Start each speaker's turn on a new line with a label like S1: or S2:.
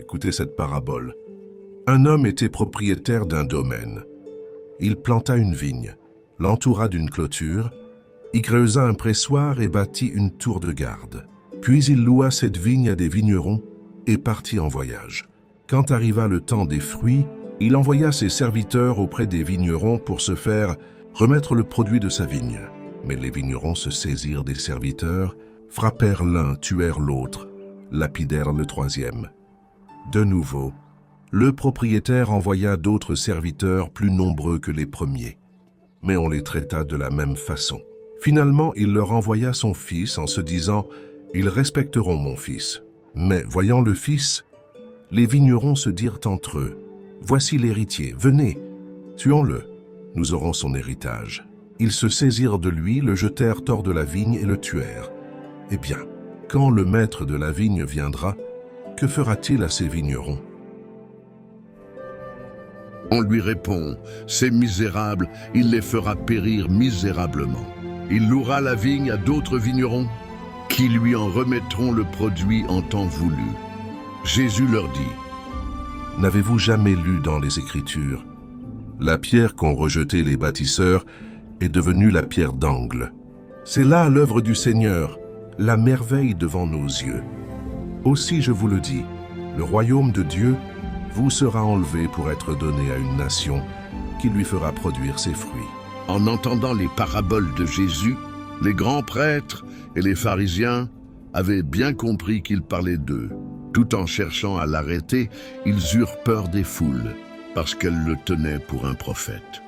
S1: Écoutez cette parabole. Un homme était propriétaire d'un domaine. Il planta une vigne, l'entoura d'une clôture, y creusa un pressoir et bâtit une tour de garde. Puis il loua cette vigne à des vignerons et partit en voyage. Quand arriva le temps des fruits, il envoya ses serviteurs auprès des vignerons pour se faire remettre le produit de sa vigne. Mais les vignerons se saisirent des serviteurs, frappèrent l'un, tuèrent l'autre, lapidèrent le troisième. De nouveau, le propriétaire envoya d'autres serviteurs plus nombreux que les premiers, mais on les traita de la même façon. Finalement, il leur envoya son fils en se disant « Ils respecteront mon fils ». Mais voyant le fils, les vignerons se dirent entre eux « Voici l'héritier, venez, tuons-le, nous aurons son héritage ». Ils se saisirent de lui, le jetèrent hors de la vigne et le tuèrent. Eh bien, quand le maître de la vigne viendra, que fera-t-il à ces vignerons?
S2: On lui répond, ces misérables, il les fera périr misérablement. Il louera la vigne à d'autres vignerons, qui lui en remettront le produit en temps voulu. Jésus leur dit,
S1: N'avez-vous jamais lu dans les Écritures? La pierre qu'ont rejetée les bâtisseurs est devenue la pierre d'angle. C'est là l'œuvre du Seigneur, la merveille devant nos yeux. Aussi je vous le dis, le royaume de Dieu vous sera enlevé pour être donné à une nation qui lui fera produire ses fruits.
S2: En entendant les paraboles de Jésus, les grands prêtres et les pharisiens avaient bien compris qu'il parlait d'eux. Tout en cherchant à l'arrêter, ils eurent peur des foules, parce qu'elles le tenaient pour un prophète.